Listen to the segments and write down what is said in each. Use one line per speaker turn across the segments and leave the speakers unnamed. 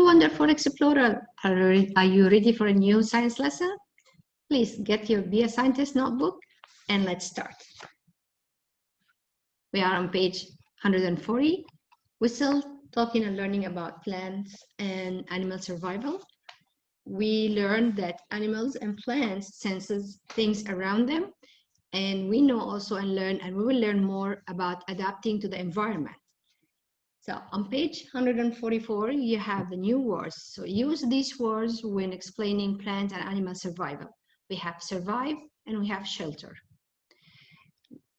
wonderful explorer. Are you ready for a new science lesson? Please get your Be a Scientist notebook and let's start. We are on page 140. We're still talking and learning about plants and animal survival. We learned that animals and plants senses things around them, and we know also and we will learn more about adapting to the environment. So on page 144, you have the new words. So use these words when explaining plant and animal survival. We have survive and we have shelter.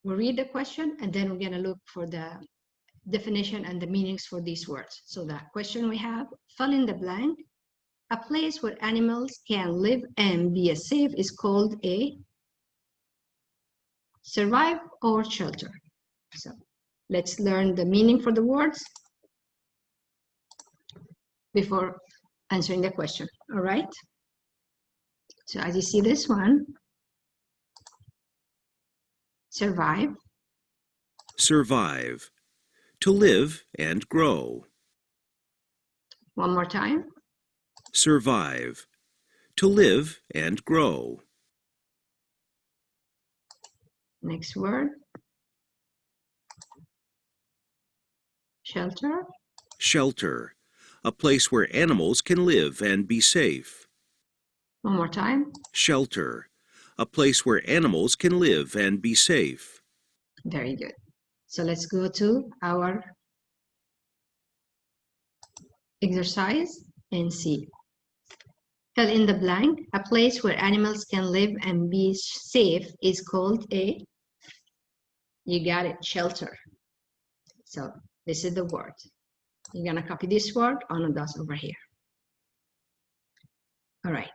We'll read the question and then we're going to look for the definition and the meanings for these words. So the question we have, fill in the blank. A place where animals can live and be safe is called a survive or shelter. So let's learn the meaning for the words before answering the question. All right. So as you see this one, survive.
Survive. To live and grow.
One more time.
Survive. To live and grow.
Next word. Shelter.
Shelter. A place where animals can live and be safe.
One more time.
Shelter. A place where animals can live and be safe.
Very good. So let's go to our exercise and see. Fill in the blank. A place where animals can live and be safe is called a, you got it, shelter. So this is the word. You're going to copy this word on those over here. All right.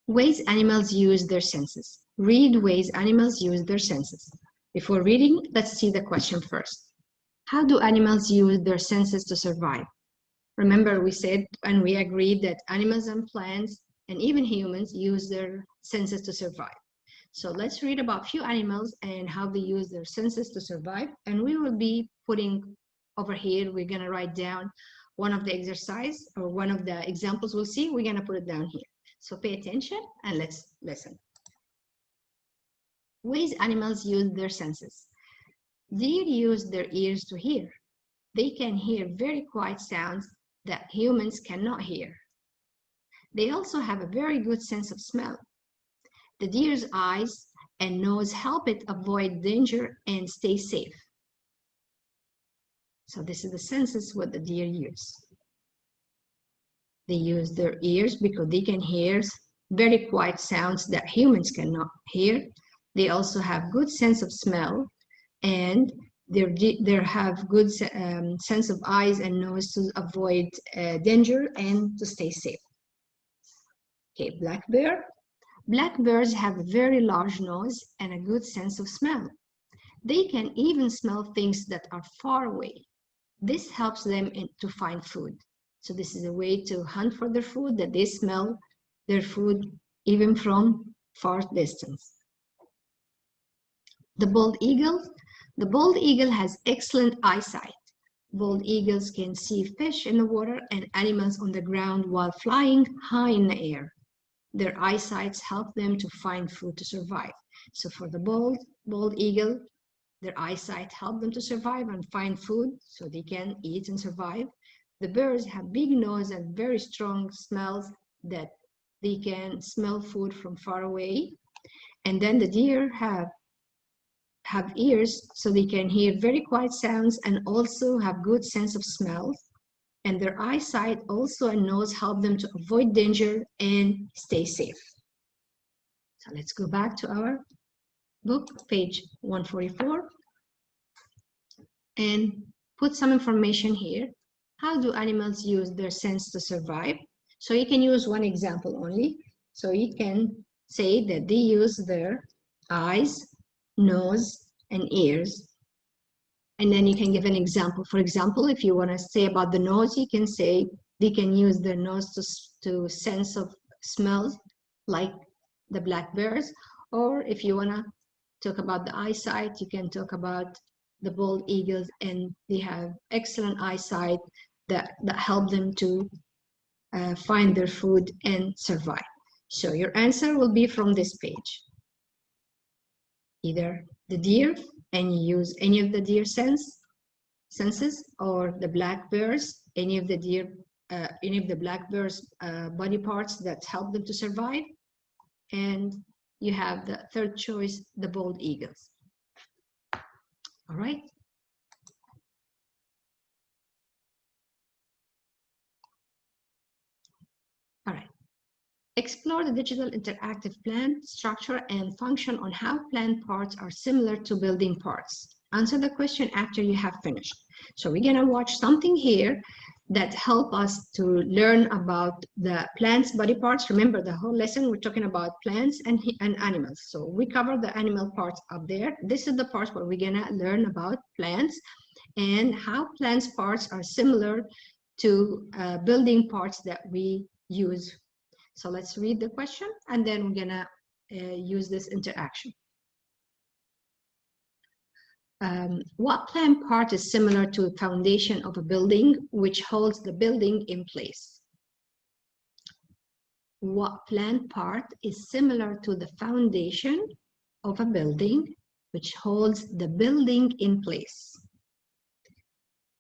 Ways animals use their senses. Read ways animals use their senses. Before reading, let's see the question first. How do animals use their senses to survive? Remember, we said and we agreed that animals and plants and even humans use their senses to survive. So let's read about a few animals and how they use their senses to survive. And we will be putting over here, we're going to write down one of the exercise or one of the examples we'll see. We're going to put it down here. So pay attention and let's listen. Ways animals use their senses. Deer use their ears to hear. They can hear very quiet sounds that humans cannot hear. They also have a very good sense of smell. The deer's eyes and nose help it avoid danger and stay safe. So this is the senses what the deer use. They use their ears because they can hear very quiet sounds that humans cannot hear. They also have good sense of smell, and they have good sense of eyes and nose to avoid danger and to stay safe. Okay, black bear. Black bears have a very large nose and a good sense of smell. They can even smell things that are far away. This helps them to find food. So this is a way to hunt for their food, that they smell their food even from far distance. The bald eagle. The bald eagle has excellent eyesight. Bald eagles can see fish in the water and animals on the ground while flying high in the air. Their eyesight helps them to find food to survive. So for the bald eagle, their eyesight helps them to survive and find food so they can eat and survive. The birds have big nose and very strong smells that they can smell food from far away. And then the deer have ears so they can hear very quiet sounds and also have good sense of smell. And their eyesight also and nose help them to avoid danger and stay safe. So let's go back to our book, page 144, and put some information here. How do animals use their sense to survive? So you can use one example only. So you can say that they use their eyes, nose, and ears. And then you can give an example. For example, if you want to say about the nose, you can say they can use their nose to sense of smells like the black bears. Or if you want to talk about the eyesight, you can talk about the bald eagles, and they have excellent eyesight that help them to find their food and survive. So your answer will be from this page. Either the deer, and you use any of the deer senses, or the black bears, any of the black bears' body parts that help them to survive. And you have the third choice, the bald eagles. All right. All right. Explore the digital interactive plan structure and function on how plant parts are similar to building parts. Answer the question after you have finished. So we're gonna watch something here that help us to learn about the plants' body parts. Remember, the whole lesson we're talking about plants and animals. So we cover the animal parts up there. This is the part where we're gonna learn about plants and how plants parts are similar to building parts that we use. So let's read the question, and then we're gonna use this interaction. What plant part is similar to the foundation of a building which holds the building in place? What plant part is similar to the foundation of a building which holds the building in place?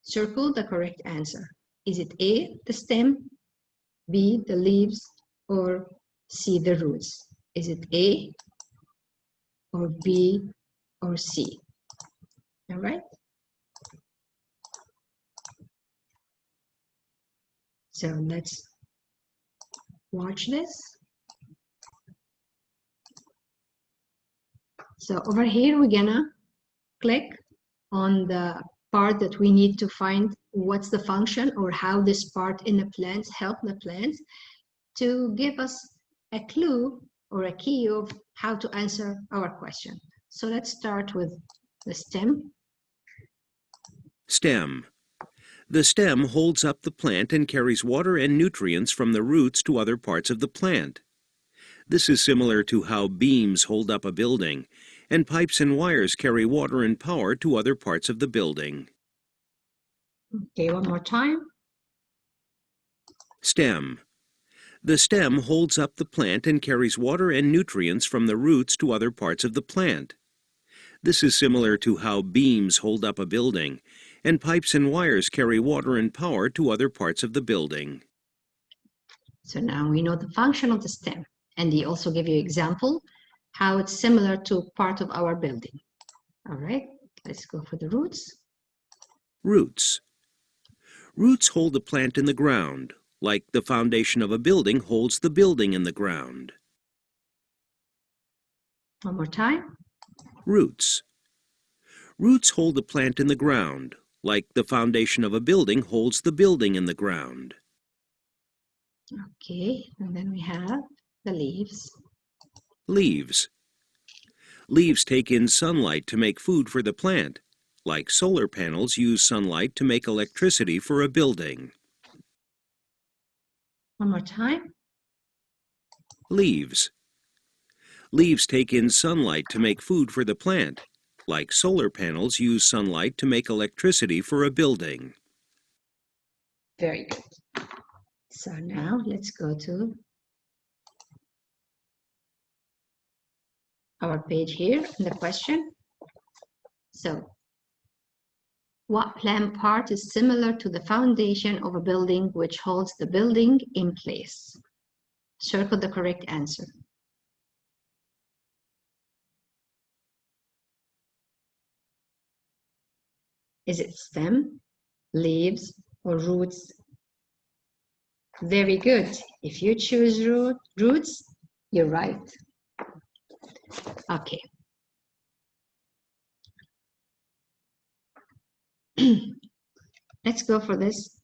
Circle the correct answer. Is it A, the stem, B, the leaves, or C, the roots? Is it A, or B, or C? All right. So let's watch this. So over here, we're gonna click on the part that we need to find what's the function or how this part in the plants help the plants to give us a clue or a key of how to answer our question. So let's start with the stem.
Stem. The stem holds up the plant and carries water and nutrients from the roots to other parts of the plant. This is similar to how beams hold up a building, and pipes and wires carry water and power to other parts of the building.
Okay, one more time.
Stem. The stem holds up the plant and carries water and nutrients from the roots to other parts of the plant. This is similar to how beams hold up a building, and pipes and wires carry water and power to other parts of the building.
So now we know the function of the stem, and they also give you example how it's similar to part of our building. All right, let's go for the roots.
Roots. Roots hold the plant in the ground, like the foundation of a building holds the building in the ground.
One more time.
Roots. Roots hold the plant in the ground, like the foundation of a building holds the building in the ground.
Okay, and then we have the leaves.
Leaves. Leaves take in sunlight to make food for the plant, like solar panels use sunlight to make electricity for a building.
One more time.
Leaves. Leaves take in sunlight to make food for the plant, like solar panels use sunlight to make electricity for a building.
Very good. So now let's go to our page here in the question. So, what plant part is similar to the foundation of a building which holds the building in place? Circle the correct answer. Is it stem, leaves, or roots? Very good. If you choose roots, you're right. Okay. Let's go for this.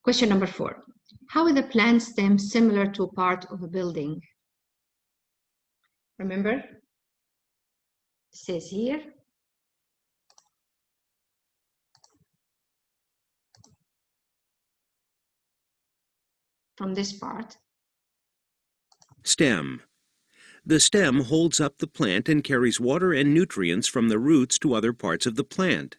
Question number 4. How is the plant stem similar to part of a building? Remember, it says here, from this part.
Stem. The stem holds up the plant and carries water and nutrients from the roots to other parts of the plant.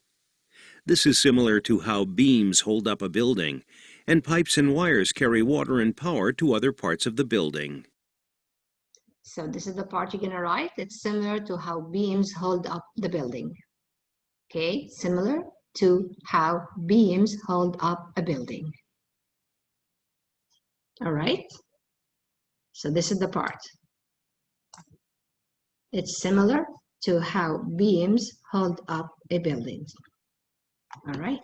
This is similar to how beams hold up a building, and pipes and wires carry water and power to other parts of the building.
So this is the part you're going to write. It's similar to how beams hold up the building. Okay, similar to how beams hold up a building. All right. So this is the part. It's similar to how beams hold up a building. All right.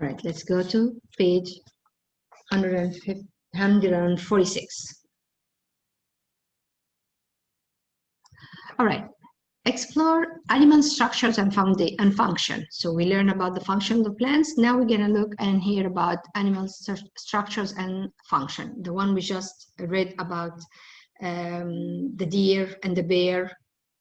All right, let's go to page 146. All right, explore animal structures and function. So we learn about the function of the plants. Now we're gonna look and hear about animal structures and function. The one we just read about the deer and the bear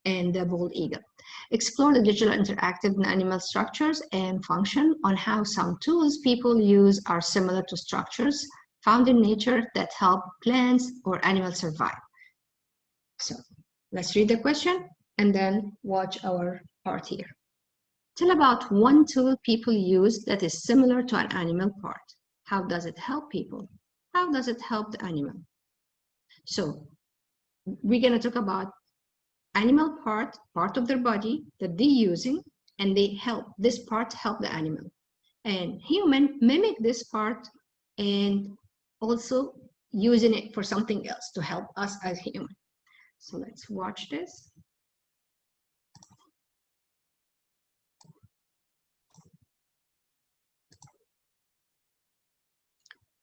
and the bald eagle. Explore the digital interactive and animal structures and function on how some tools people use are similar to structures found in nature that help plants or animals survive. So let's read the question and then watch our part here. Tell about one tool people use that is similar to an animal part. How does it help people? How does it help the animal? So we're going to talk about animal part of their body that they're using, and this part help the animal. And human mimic this part and also using it for something else to help us as human. So let's watch this.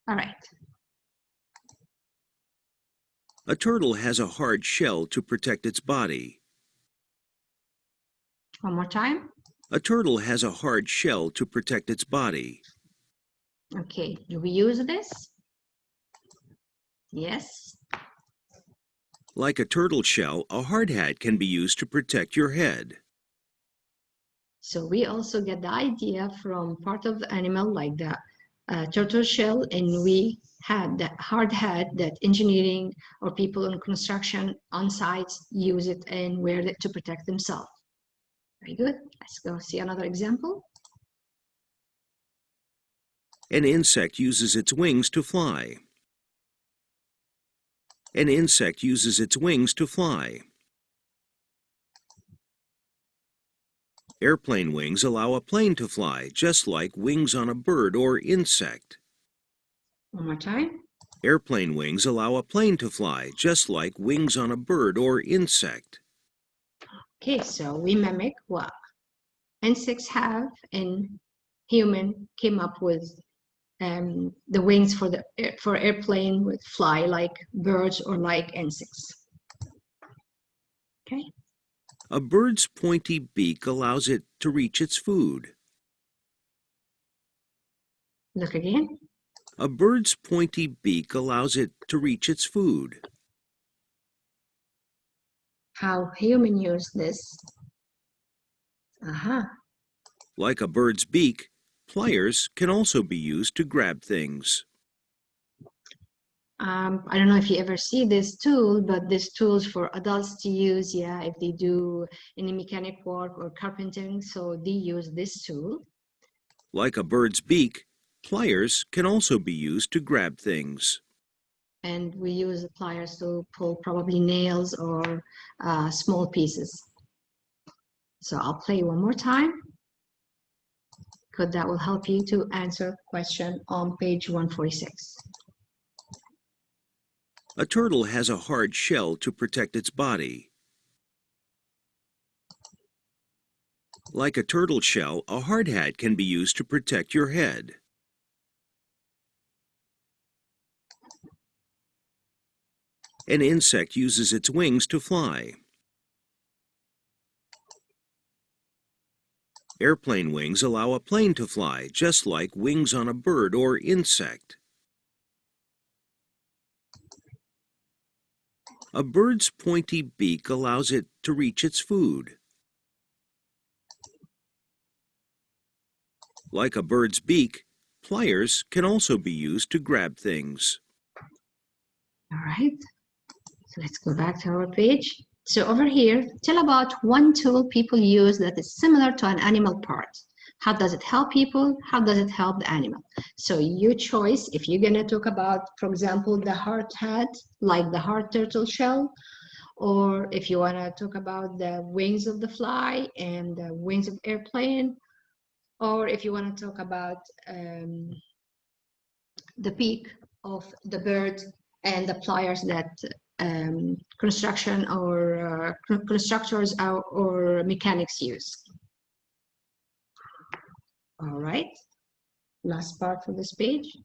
All right.
A turtle has a hard shell to protect its body.
One more time.
A turtle has a hard shell to protect its body.
Okay, do we use this? Yes.
Like a turtle shell, a hard hat can be used to protect your head.
So we also get the idea from part of the animal like the turtle shell, and we had that hard hat that engineering or people in construction on sites use it and wear it to protect themselves. Very good. Let's go see another example.
An insect uses its wings to fly. An insect uses its wings to fly. Airplane wings allow a plane to fly, just like wings on a bird or insect.
One more time.
Airplane wings allow a plane to fly, just like wings on a bird or insect.
Okay, so we mimic what insects have, and human came up with the wings for airplane would fly like birds or like insects. Okay.
A bird's pointy beak allows it to reach its food.
Look again.
A bird's pointy beak allows it to reach its food.
How human use this?
Like a bird's beak, pliers can also be used to grab things.
I don't know if you ever see this tool, but this tool is for adults to use, yeah, if they do any mechanic work or carpentering, so they use this tool.
Like a bird's beak, pliers can also be used to grab things.
And we use the pliers to pull probably nails or small pieces. So I'll play one more time, because that will help you to answer question on page 146.
A turtle has a hard shell to protect its body. Like a turtle shell, a hard hat can be used to protect your head. An insect uses its wings to fly. Airplane wings allow a plane to fly, just like wings on a bird or insect. A bird's pointy beak allows it to reach its food. Like a bird's beak, pliers can also be used to grab things.
All right, so let's go back to our page. So over here, tell about one tool people use that is similar to an animal part. How does it help people? How does it help the animal? So your choice, if you're gonna talk about, for example, the hard hat, like the hard turtle shell, or if you wanna talk about the wings of the fly and the wings of airplane, or if you wanna talk about the beak of the bird and the pliers that construction or constructors or mechanics use. All right, last part of this page.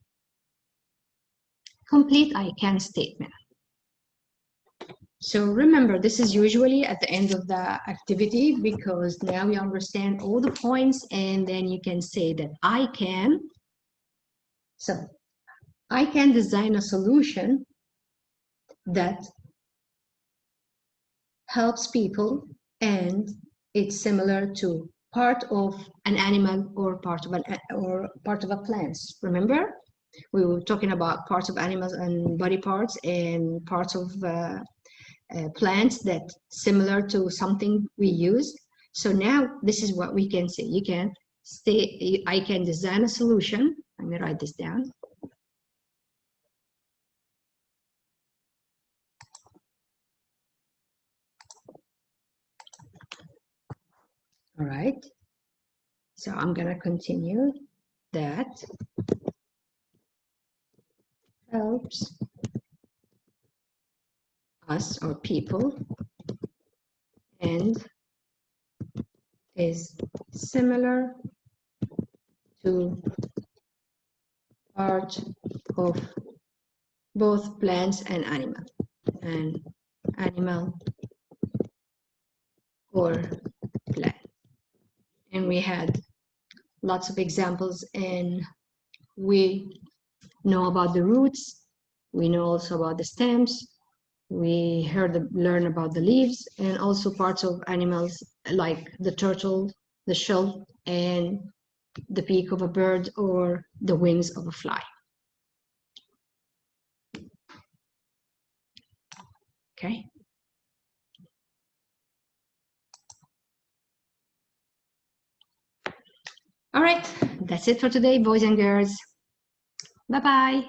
Complete I can statement. So remember, this is usually at the end of the activity because now you understand all the points and then you can say that I can. So I can design a solution that helps people and it's similar to part of an animal or part of a plant. Remember, we were talking about parts of animals and body parts and parts of plants that similar to something we use. So now this is what we can say. You can say, I can design a solution. Let me write this down. All right. So I'm gonna continue that helps us or people and is similar to part of both plants and animal or plant. And we had lots of examples and we know about the roots, we know also about the stems, we learn about the leaves and also parts of animals like the turtle, the shell, and the beak of a bird or the wings of a fly. Okay. All right, that's it for today, boys and girls. Bye-bye.